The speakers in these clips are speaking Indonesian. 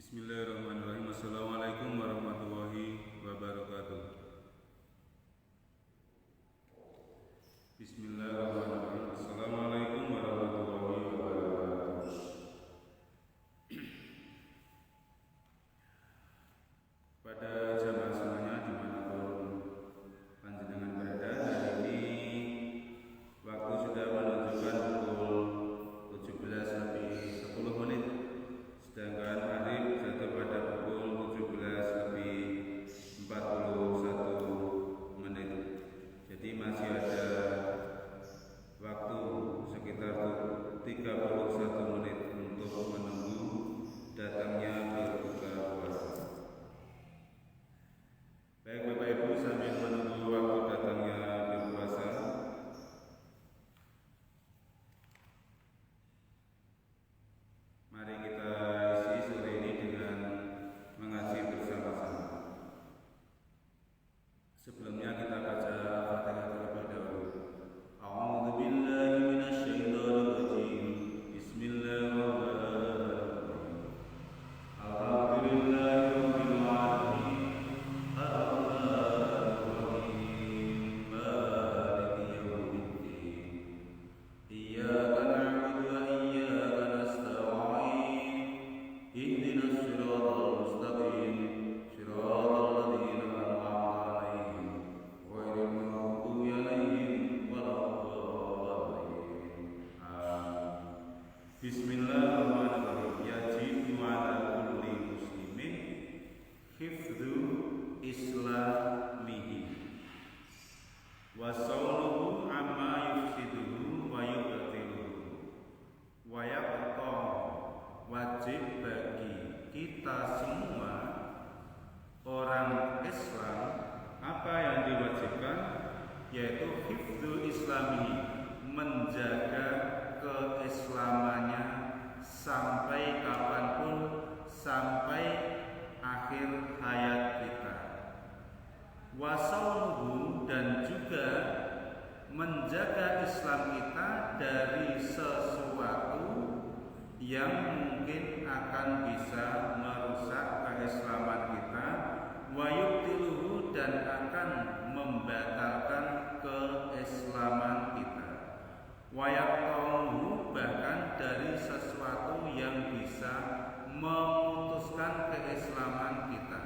Bismillahirrahmanirrahim. Assalamualaikum warahmatullahi wabarakatuh. Bismillahirrahmanirrahim. Assalamualaikum warahmatullahi wabarakatuh. Pada jamaah semuanya dimanapun panjenengan berada, hari ini waktu sudah menunjukkan pukul 17:10, sedangkan Arif jatuh pada pukul 17:41. Jadi masih ada waktu sekitar 31 menit untuk menunggu datangnya berbuka puasa. Baik Bapak Ibu, sambil menunggu waktu datangnya berpuasa, mari kita isi sore ini dengan mengaji bersama-sama. Sebelumnya kita baca Al-Fatihah terlebih dahulu. A'udzu billahi minasyaitonir rajim. Bismillahirrahmanirrahim. Alhamdulillahirabbil alamin. Ar-Rahmanir-Rahim. Maliki yaumiddin. Iyyaka na'budu wa iyyaka nasta'in. Ihdinas siratal mustaqim. Siratal ladzina an'amta 'alaihim ghairil maghdubi 'alaihim waladdallin. Amin. Bismillahirrahmanirrahim. Yajibu 'ala kulli muslimin hifdzu islamihi wa sawluhu amma yufsiduhu wa yubtiluhu wa yaqta. Wajib bagi kita semua orang Islam apa yang diwajibkan, yaitu hifdzu islamihi, menjaga keislamannya sampai kapanpun, sampai akhir hayat kita. Wasaunuhu, dan juga menjaga Islam kita dari sesuatu yang mungkin akan bisa merusak keislaman kita. Wayubtiluhu, dan akan membatalkan keislaman kita. Wayaqtahu, bahkan dari sesuatu yang bisa memutuskan keislaman kita.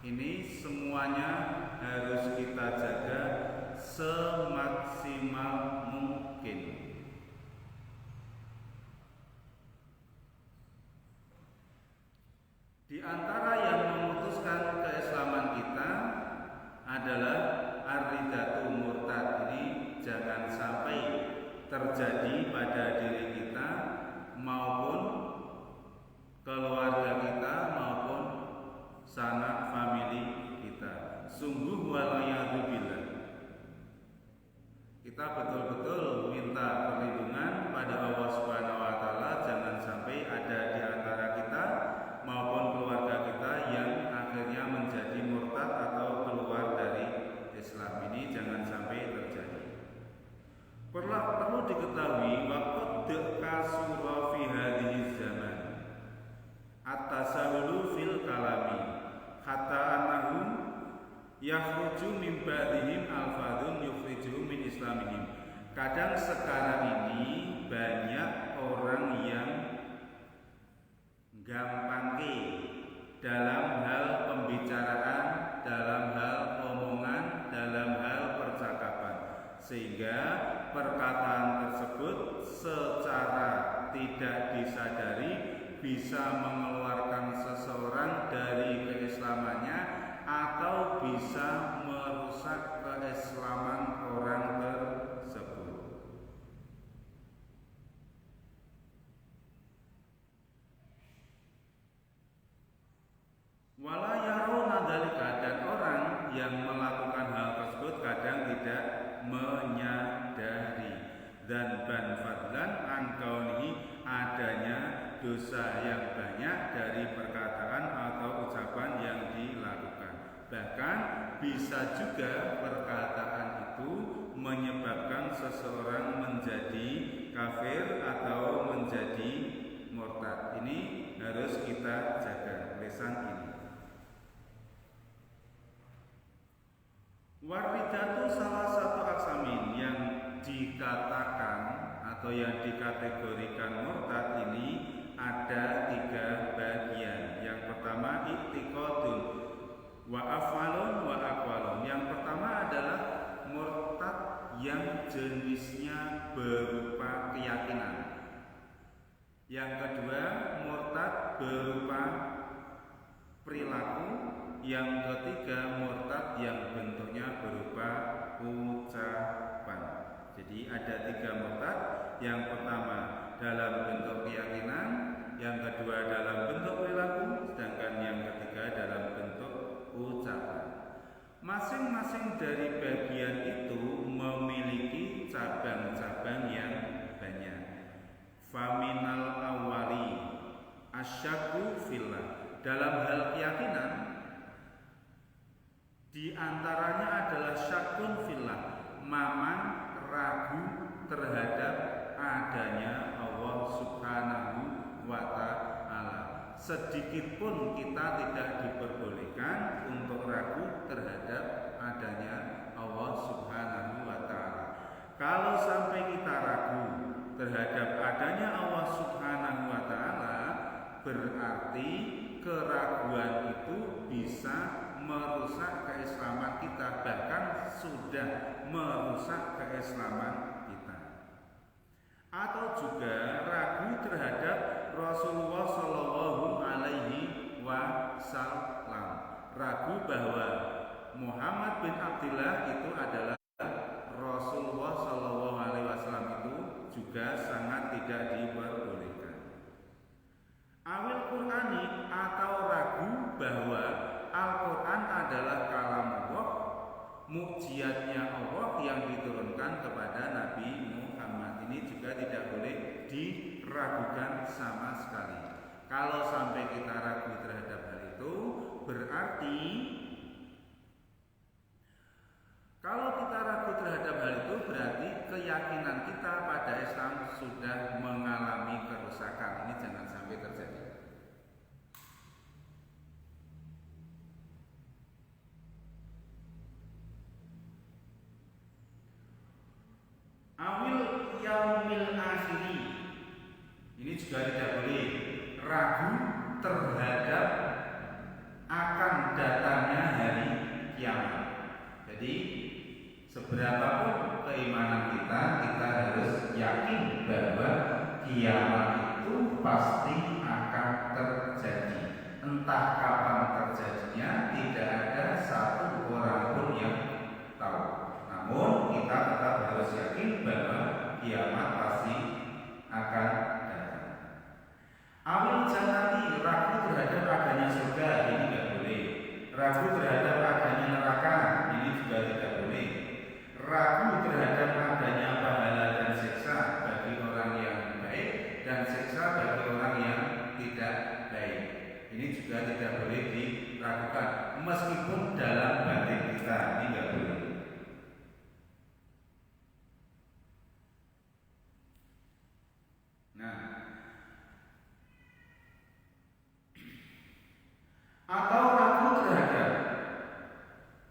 Ini semuanya harus kita jaga semaksimal mungkin. Di antara yang memutuskan keislaman kita adalah ar-ridatu murtad. Ini jangan sampai terjadi pada diri kita maupun keluarga kita maupun sanak famili kita. Sungguh walayyadubillah, kita betul-betul minta perlindungan pada Allah Subhanahu wa taala, jangan sampai ada di antara kita maupun keluarga kita yang akhirnya menjadi murtad atau keluar dari Islam. Ini jangan sampai terjadi. Perlu diketahui waqad kasura fi hadhihi zaman at-tasahulu fil kalami hatta annahu yakhruju min ba'dihim alfadun yukhrijuhum min islamihim. Kadang sekarang ini banyak orang yang gampangke dalam hal pembicaraan, dalam hal omongan, dalam hal percakapan, sehingga perkataan tersebut secara tidak disadari bisa mengeluarkan seseorang dari keislamannya atau bisa merusak keislaman orang tersebut. Wala yarawna dzalika, dan orang yang melakukan hal tersebut kadang tidak menyadari. Dan ban fadlan an kaunihi, adanya dosa yang banyak dari perkataan atau ucapan yang dilakukan. Bahkan bisa juga perkataan itu menyebabkan seseorang menjadi kafir atau menjadi murtad. Ini harus kita jaga lisan ini. Waridatu salah satu aksamin yang dikatakan atau yang dikategorikan murtad ini ada 3 bagian. Yang pertama i'tiqadun wa af'alun wa aqwalun. Yang pertama adalah murtad yang jenisnya berupa keyakinan. Yang kedua, murtad berupa perilaku. Yang ketiga, murtad yang bentuknya berupa ucapan. Jadi ada 3 murtad. Yang pertama dalam bentuk keyakinan, yang kedua dalam bentuk perilaku, sedangkan yang ketiga dalam bentuk ucapan. Masing-masing dari bagian itu memiliki cabang-cabang yang banyak. Faminal awali asyaku fillah. Dalam hal keyakinan, di antaranya adalah syakun fillah, maman ragu terhadap adanya Allah Subhanahu wa ta'ala. Sedikit pun kita tidak diperbolehkan untuk ragu terhadap adanya Allah Subhanahu wa ta'ala. Kalau sampai kita ragu terhadap adanya Allah Subhanahu wa ta'ala, berarti keraguan itu bisa merusak keislaman kita, bahkan sudah merusak keislaman kita. Atau juga ragu terhadap Rasulullah Shallallahu Alaihi Wasallam, ragu bahwa Muhammad bin Abdullah itu adalah Rasulullah Shallallahu Alaihi Wasallam, itu juga sangat tidak diperbolehkan. Awil Qur'ani, atau ragu bahwa Al-Quran adalah kalam Allah, mukjizatnya Allah yang diturunkan kepada Nabi Muhammad. Ini juga tidak boleh diragukan sama sekali. Kalau sampai kita ragu terhadap hal itu, berarti keyakinan kita pada Islam sudah mengalami kerusakan. Ini jangan sampai terjadi. Awil yaumil akhiri, ini juga tidak boleh ragu terhadap akan datangnya hari kiamat. Jadi seberapapun keimanan kita, kita harus yakin bahwa kiamat itu pasti akan terjadi. Entah kapan terjadinya, tidak ada satu orang pun yang tahu. Namun kita tetap harus yakin bahwa kiamat pasti akan datang. Awil jannati, ragu terhadap adanya surga, ini tidak boleh. Ragu terhadap adanya neraka, ini juga tidak boleh. Ragu terhadap adanya pahala dan siksa bagi orang yang baik dan siksa bagi orang yang tidak baik, ini juga tidak boleh diragukan, meskipun dalam batin kita, ini tidak boleh. Nah, atau ragu terhadap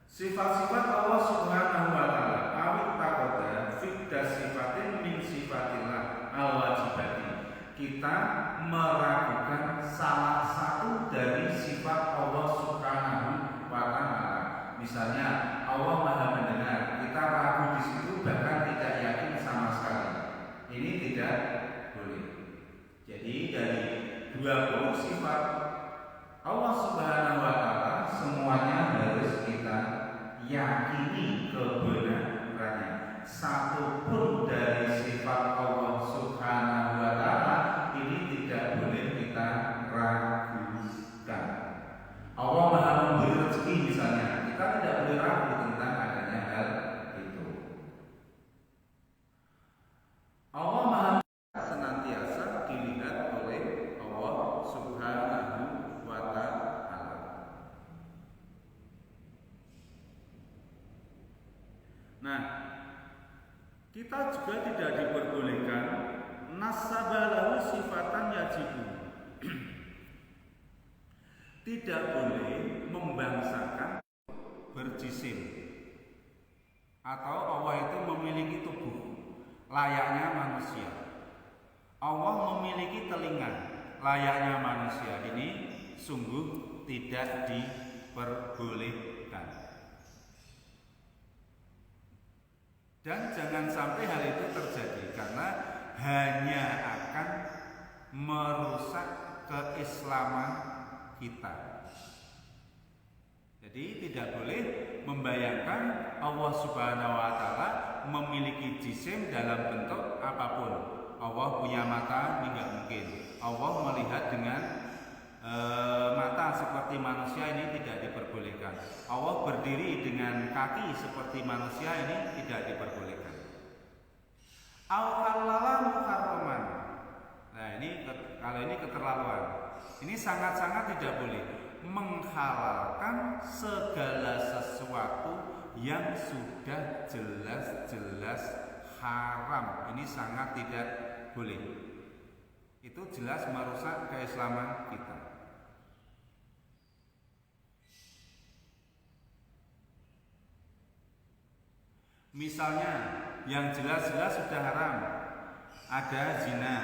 sifat-sifat Allah Subhanahu wa ta'ala, awit takoda fidda sifatin min sifatillah al-wajibati. Kita meragukan salah satu dari sifat Allah Subhanahu wa ta'ala. Misalnya Allah Maha mendengar, kita ragu di situ, bahkan tidak yakin sama sekali. Ini tidak boleh. Jadi dari 20 sifat Allah Subhanahu wa ta'ala semuanya harus kita yakini kebenarannya. Satu pun dari sifat Allah Subhanahu wa ta'ala ini tidak boleh kita ragukan. Allah Maha memberi rezeki misalnya, kita tidak boleh ragu tentang adanya hal itu. Allah Maha senantiasa dilihat oleh Allah Subhanahu wa ta'ala. Nah, kita juga tidak diperbolehkan nasabalahu sifatan yajibu. Tidak boleh membangsakan berjisim, atau Allah itu memiliki tubuh layaknya manusia. Allah memiliki telinga layaknya manusia. Ini sungguh tidak diperbolehkan. Dan jangan sampai hal itu terjadi, karena hanya akan merusak keislaman kita. Jadi tidak boleh membayangkan Allah Subhanahu wa taala memiliki jisim dalam bentuk apapun. Allah punya mata, tidak mungkin. Allah melihat dengan mata seperti manusia, ini tidak diperbolehkan. Allah berdiri dengan kaki seperti manusia, ini tidak diperbolehkan. Al-halala muharraman. Nah, kalau ini keterlaluan. Ini sangat-sangat tidak boleh menghalalkan segala sesuatu yang sudah jelas-jelas haram. Ini sangat tidak boleh. Itu jelas merusak keislaman kita. Misalnya yang jelas-jelas sudah haram, ada zina,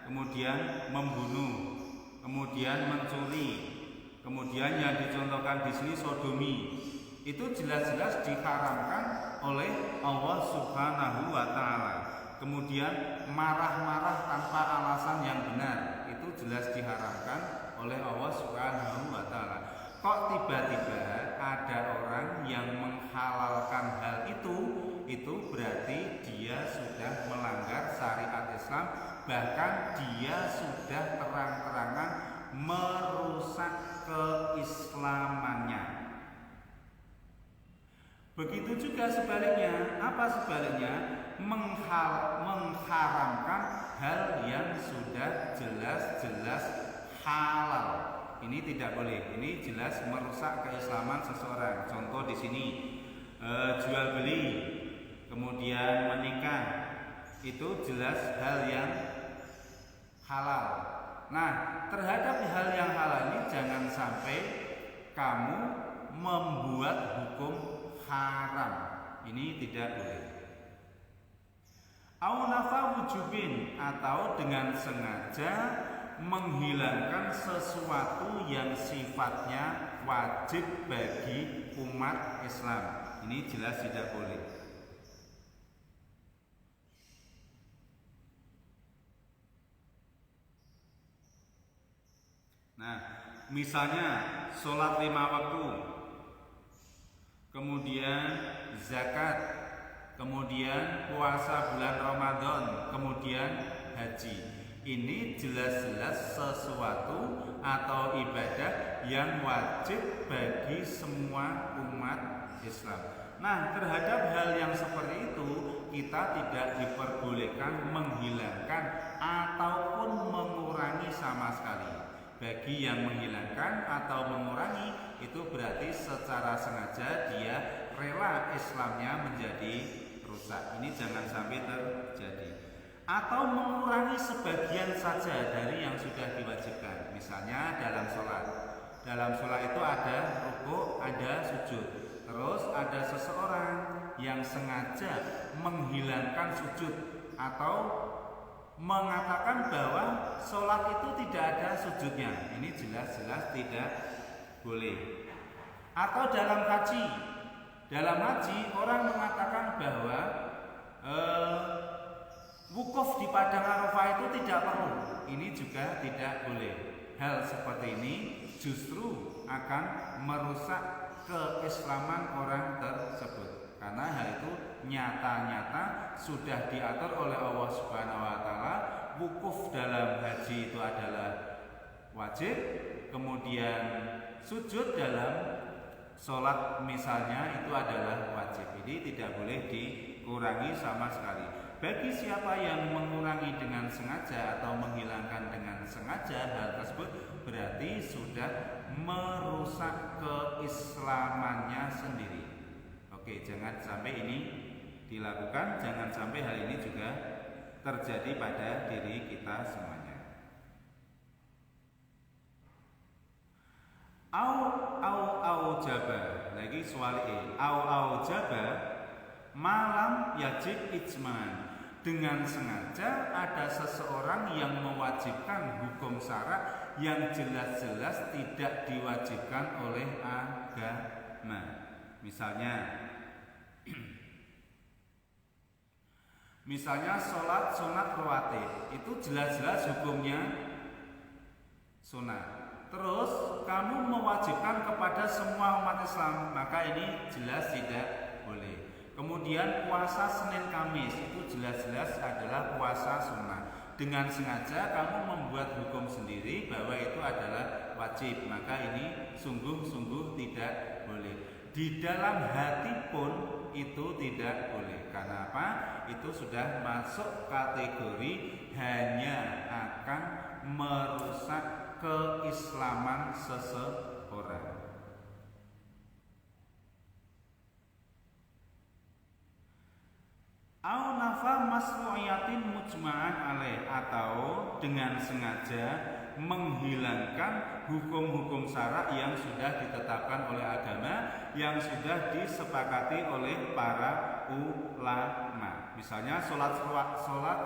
kemudian membunuh, kemudian mencuri, kemudian yang dicontohkan di sini sodomi. Itu jelas-jelas diharamkan oleh Allah Subhanahu wa taala. Kemudian marah-marah tanpa alasan yang benar, itu jelas diharamkan oleh Allah Subhanahu wa taala. Kok tiba-tiba ada orang yang menghalalkan hal itu berarti dia sudah melanggar syariat Islam, bahkan dia sudah terang-terangan merusak keislamannya. Begitu juga sebaliknya. Apa sebaliknya? Mengharamkan hal yang sudah jelas-jelas halal. Ini tidak boleh. Ini jelas merusak keislaman seseorang. Contoh di sini, jual beli, kemudian menikah, itu jelas hal yang halal. Nah, terhadap hal yang halal ini jangan sampai kamu membuat hukum haram. Ini tidak boleh. Au nafa wujubin, atau dengan sengaja menghilangkan sesuatu yang sifatnya wajib bagi umat Islam. Ini jelas tidak boleh. Nah, misalnya sholat 5 waktu, kemudian zakat, kemudian puasa bulan Ramadan, kemudian haji. Ini jelas-jelas sesuatu atau ibadah yang wajib bagi semua umat Islam. Nah, terhadap hal yang seperti itu kita tidak diperbolehkan menghilangkan ataupun mengurangi sama sekali. Bagi yang menghilangkan atau mengurangi, itu berarti secara sengaja dia rela Islamnya menjadi rusak. Ini jangan sampai terjadi. Atau mengurangi sebagian saja dari yang sudah diwajibkan. Misalnya dalam sholat. Dalam sholat itu ada rukuk, ada sujud. Terus ada seseorang yang sengaja menghilangkan sujud atau mengatakan bahwa sholat itu tidak ada sujudnya. Ini jelas-jelas tidak boleh. Atau dalam haji. Dalam haji orang mengatakan bahwa wukuf di padang Arafah itu tidak perlu. Ini juga tidak boleh. Hal seperti ini justru akan merusak keislaman orang tersebut, karena hal itu nyata-nyata sudah diatur oleh Allah Subhanahu wa taala. Wukuf dalam haji itu adalah wajib, kemudian sujud dalam sholat misalnya itu adalah wajib. Ini tidak boleh dikurangi sama sekali. Bagi siapa yang mengurangi dengan sengaja atau menghilangkan dengan sengaja hal tersebut, berarti sudah merusak keislamannya sendiri. Oke, jangan sampai ini dilakukan, jangan sampai hal ini juga terjadi pada diri kita semuanya. Au jaba, lagi soal au jaba malam yajib ijman. Dengan sengaja ada seseorang yang mewajibkan hukum syara yang jelas-jelas tidak diwajibkan oleh agama. Misalnya sholat sunat rawatib itu jelas-jelas hukumnya sunat. Terus kamu mewajibkan kepada semua umat Islam, maka ini jelas tidak boleh. Kemudian puasa Senin Kamis itu jelas-jelas adalah puasa sunnah. Dengan sengaja kamu membuat hukum sendiri bahwa itu adalah wajib, maka ini sungguh-sungguh tidak boleh. Di dalam hati pun itu tidak boleh. Karena apa? Itu sudah masuk kategori hanya akan merusak keislaman seseorang. Au nafa masru'iyatin mujma'an alaih, atau dengan sengaja menghilangkan hukum-hukum syara yang sudah ditetapkan oleh agama, yang sudah disepakati oleh para ulama. Misalnya sholat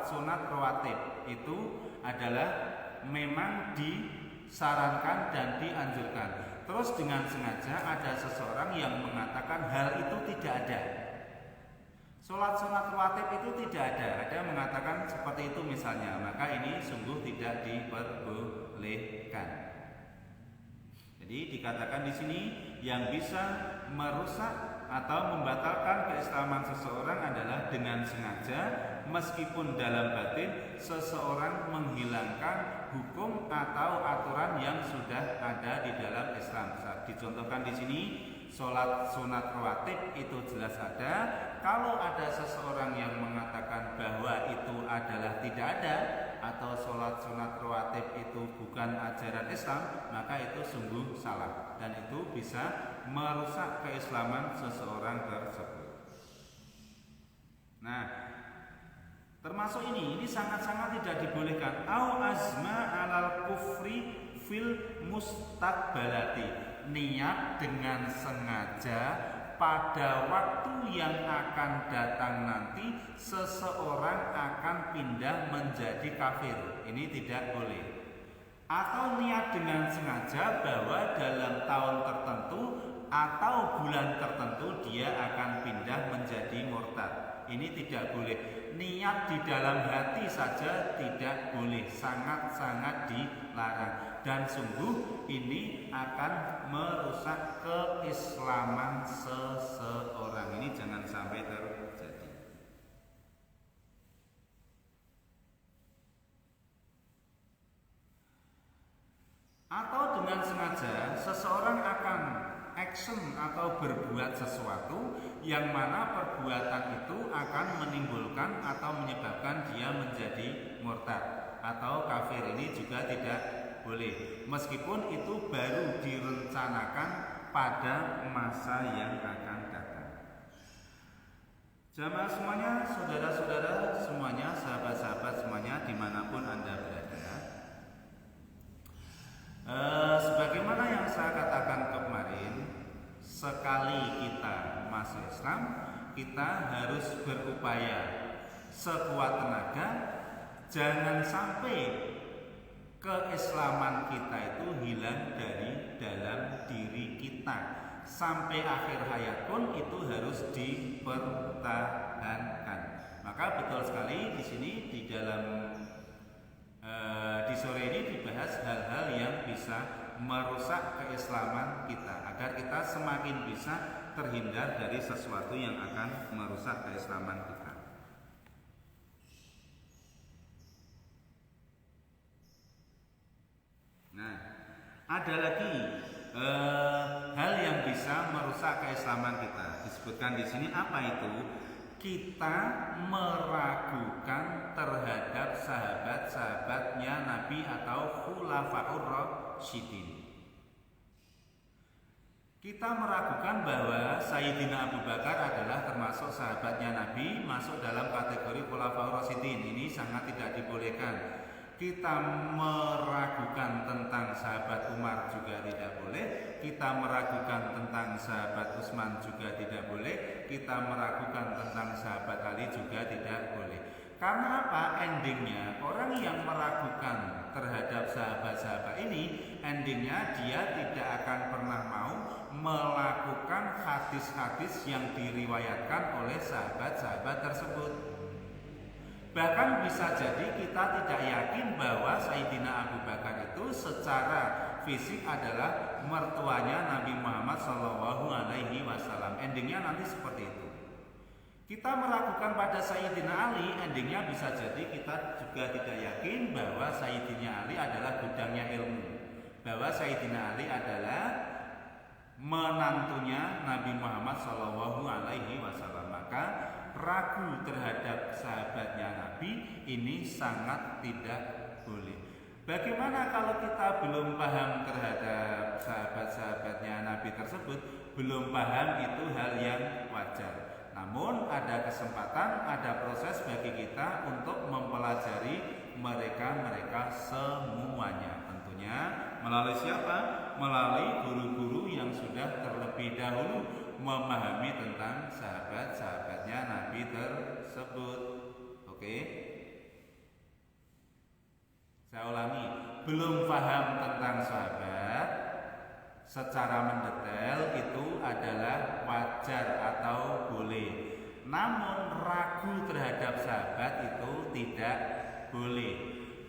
sunat rawatib itu adalah memang disarankan dan dianjurkan. Terus dengan sengaja ada seseorang yang mengatakan hal itu tidak ada. Sholat sunat rawatib itu tidak ada yang mengatakan seperti itu misalnya, maka ini sungguh tidak diperbolehkan. Jadi dikatakan di sini yang bisa merusak atau membatalkan keislaman seseorang adalah dengan sengaja, meskipun dalam batin seseorang menghilangkan hukum atau aturan yang sudah ada di dalam Islam. Dicontohkan di sini, sholat sunat rawatib itu jelas ada. Kalau ada seseorang yang mengatakan bahwa itu adalah tidak ada, atau sholat sunat rawatib itu bukan ajaran Islam, maka itu sungguh salah dan itu bisa merusak keislaman seseorang tersebut. Nah, termasuk ini sangat-sangat tidak dibolehkan. Au azma alal kufri fil mustaqbalati, niat dengan sengaja pada waktu yang akan datang nanti seseorang akan pindah menjadi kafir. Ini tidak boleh. Atau niat dengan sengaja bahwa dalam tahun tertentu atau bulan tertentu dia akan pindah menjadi murtad. Ini tidak boleh. Niat di dalam hati saja tidak boleh, sangat-sangat dilarang. Dan sungguh ini akan merusak keislaman seseorang. Ini jangan sampai terjadi. Atau dengan sengaja seseorang akan action atau berbuat sesuatu yang mana perbuatan itu akan menimbulkan atau menyebabkan dia menjadi murtad atau kafir. Ini juga tidak boleh, meskipun itu baru direncanakan pada masa yang akan datang. Jamaah semuanya, saudara-saudara semuanya, sahabat-sahabat semuanya dimanapun Anda berada, sebagaimana yang saya katakan kemarin, sekali kita masuk Islam, kita harus berupaya sekuat tenaga, jangan sampai keislaman kita itu hilang dari dalam diri kita. Sampai akhir hayat pun itu harus dipertahankan. Maka betul sekali di sini di dalam di sore ini dibahas hal-hal yang bisa merusak keislaman kita, agar kita semakin bisa terhindar dari sesuatu yang akan merusak keislaman kita. Nah, ada lagi hal yang bisa merusak keislaman kita. Disebutkan di sini apa itu? Kita meragukan terhadap sahabat-sahabatnya Nabi atau khulafaur rasyidin. Kita meragukan bahwa Sayyidina Abu Bakar adalah termasuk termasuk sahabatnya Nabi, masuk dalam kategori khulafaur rasyidin. Ini sangat tidak dibolehkan. Kita meragukan tentang sahabat Umar juga tidak boleh, kita meragukan tentang sahabat Utsman juga tidak boleh, kita meragukan tentang sahabat Ali juga tidak boleh. Karena apa? Endingnya orang yang meragukan terhadap sahabat-sahabat ini, endingnya dia tidak akan pernah mau melakukan hadis-hadis yang diriwayatkan oleh sahabat-sahabat tersebut. Bahkan bisa jadi kita tidak yakin bahwa Sayyidina Abu Bakar itu secara fisik adalah mertuanya Nabi Muhammad SAW. Endingnya nanti seperti itu. Kita meragukan pada Sayyidina Ali, endingnya bisa jadi kita juga tidak yakin bahwa Sayyidina Ali adalah gudangnya ilmu, bahwa Sayyidina Ali adalah menantunya Nabi Muhammad SAW. Maka ragu terhadap sahabatnya Nabi ini sangat tidak boleh. Bagaimana kalau kita belum paham terhadap sahabat-sahabatnya Nabi tersebut, belum paham, itu hal yang wajar. Namun ada kesempatan, ada proses bagi kita untuk mempelajari mereka semuanya. Tentunya melalui siapa? Melalui guru-guru yang sudah terlebih dahulu memahami tentang sahabat-sahabatnya Nabi tersebut. Oke? Saya ulangi, belum paham tentang sahabat secara mendetail itu adalah wajar atau boleh. Namun ragu terhadap sahabat itu tidak boleh.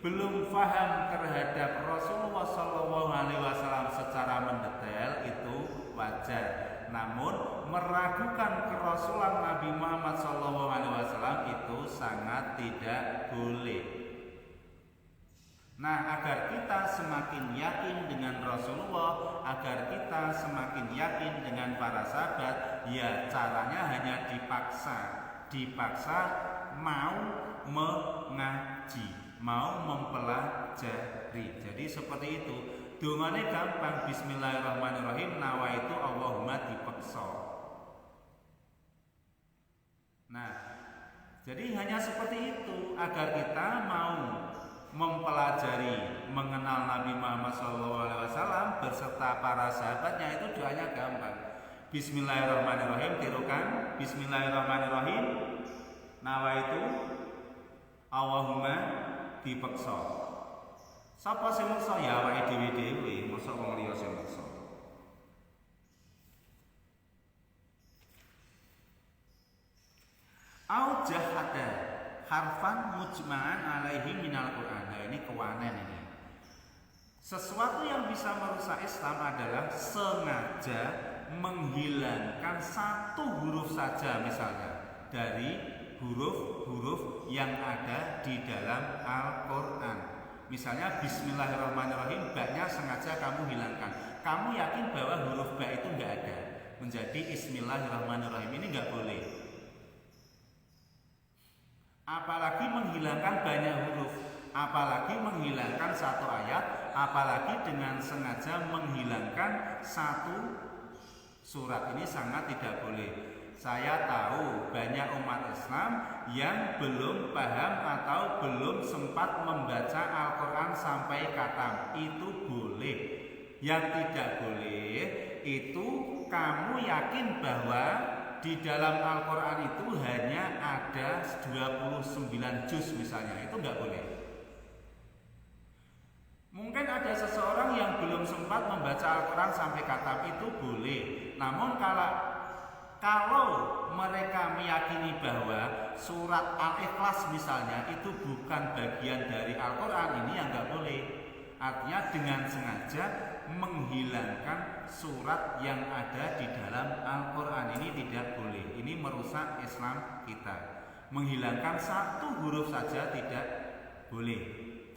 Belum paham terhadap Rasulullah SAW secara mendetail itu wajar. Namun meragukan kerasulan Nabi Muhammad SAW itu sangat tidak boleh. Nah, agar kita semakin yakin dengan Rasulullah, agar kita semakin yakin dengan para sahabat, ya caranya hanya dipaksa mau mengaji, mau mempelajari. Jadi seperti itu. Dungane gampang, bismillahirrahmanirrahim, nawaitu Allahumma dipaksa. Nah, jadi hanya seperti itu agar kita mau mempelajari, mengenal Nabi Muhammad SAW berserta para sahabatnya. Itu doanya gampang. Bismillahirrahmanirrahim, tirukan. Bismillahirrahmanirrahim, nawaitu Allahumma dipaksa. Sapa sing maksa? Ya awake dhewe-dhewe, mosok wong liya sing maksa. Au jahada harfan mujma'an alaihi minal Qur'an. Nah, ini kewanen ini. Sesuatu yang bisa merusak Islam adalah sengaja menghilangkan satu huruf saja misalnya dari huruf-huruf yang ada di dalam Al-Qur'an. Misalnya bismillahirrahmanirrahim, ba-nya sengaja kamu hilangkan. Kamu yakin bahwa huruf ba itu enggak ada, menjadi bismillahirrahmanirrahim. Ini enggak boleh. Apalagi menghilangkan banyak huruf, apalagi menghilangkan satu ayat, apalagi dengan sengaja menghilangkan satu surat. Ini sangat tidak boleh. Saya tahu banyak umat Islam yang belum paham atau belum sempat membaca Al-Quran sampai khatam. Itu boleh. Yang tidak boleh itu kamu yakin bahwa di dalam Al-Quran itu hanya ada 29 juz misalnya. Itu nggak boleh. Mungkin ada seseorang yang belum sempat membaca Al-Quran sampai khatam, itu boleh. Namun kalau mereka meyakini bahwa surat Al-Ikhlas misalnya itu bukan bagian dari Al-Quran, ini yang nggak boleh. Artinya dengan sengaja menghilangkan surat yang ada di dalam Al-Quran, ini tidak boleh. Ini merusak Islam kita. Menghilangkan satu huruf saja tidak boleh,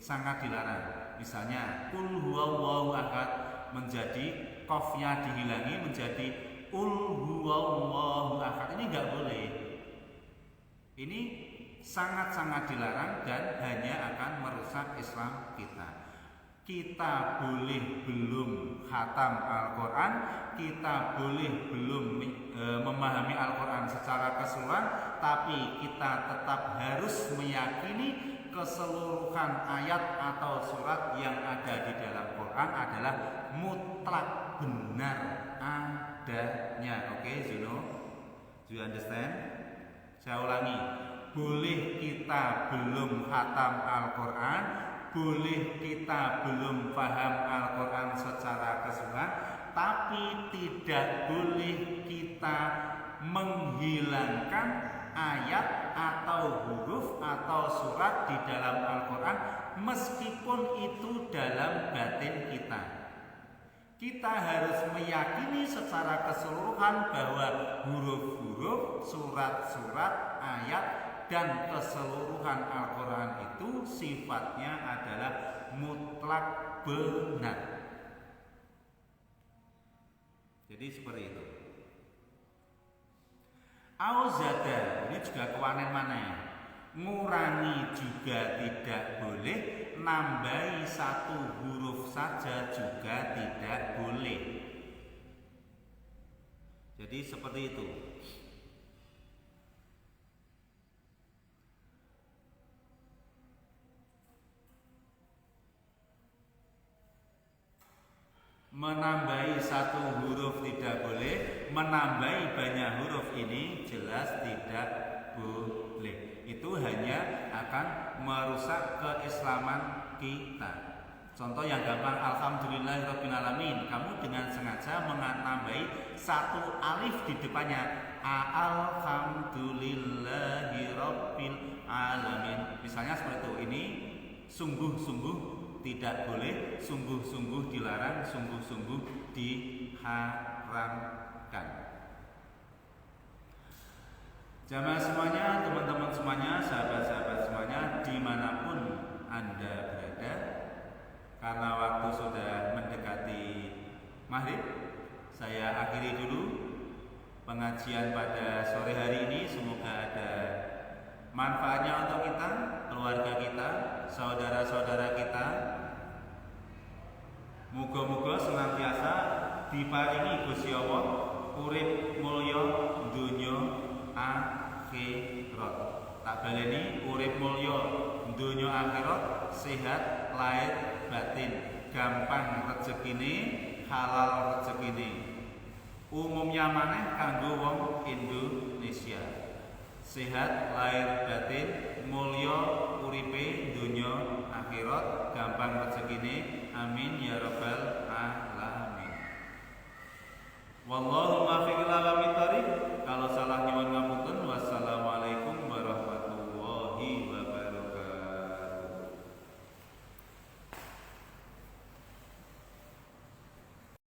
sangat dilarang. Misalnya Qul huwallahu ahad menjadi qafnya dihilangi menjadi Qul huwallahu ahad, ini enggak boleh. Ini sangat-sangat dilarang dan hanya akan merusak Islam kita. Kita boleh belum khatam Al-Quran, kita boleh belum memahami Al-Quran secara keseluruhan, tapi kita tetap harus meyakini keseluruhan ayat atau surat yang ada di dalam Quran adalah mutlak benar adanya. Oke, Zuno? Do you understand? Saya ulangi. Boleh kita belum khatam Al-Quran, boleh kita belum paham Al-Quran secara keseluruhan, tapi tidak boleh kita menghilangkan ayat atau huruf atau surat di dalam Al-Quran meskipun itu dalam batin kita. Kita harus meyakini secara keseluruhan bahwa huruf-huruf, surat-surat, ayat dan keseluruhan Al-Quran itu sifatnya adalah mutlak benar. Jadi seperti itu. Auzada ini juga kewanen mana? Ngurangi juga tidak boleh, nambahi satu huruf saja juga tidak boleh. Jadi seperti itu. Menambahi satu huruf tidak boleh, menambahi banyak huruf ini jelas tidak boleh. Itu hanya akan merusak keislaman kita. Contoh yang gampang, alhamdulillahirobbilalamin. Kamu dengan sengaja menambahi satu alif di depannya, alhamdulillahirobbilalamin. Misalnya seperti itu. Ini sungguh-sungguh tidak boleh, sungguh-sungguh dilarang, sungguh-sungguh diharamkan. Jamaah semuanya, teman-teman semuanya, sahabat-sahabat semuanya, dimanapun Anda berada, karena waktu sudah mendekati maghrib, saya akhiri dulu pengajian pada sore hari ini. Semoga ada manfaatnya untuk kita, keluarga kita, saudara-saudara kita. Muga-muga senantiasa diparingi Gusti Allah urip mulya donya akhirat. Tak baleni, urip mulya donya akhirat, sehat lahir batin, gampang rezekine, halal rezekine. Umumnya maneh kanggo wong Indonesia. Sehat lahir batin, mulya uripe donya akhirat, gampang rezekine. Amin ya rabbal alamin. Wallahu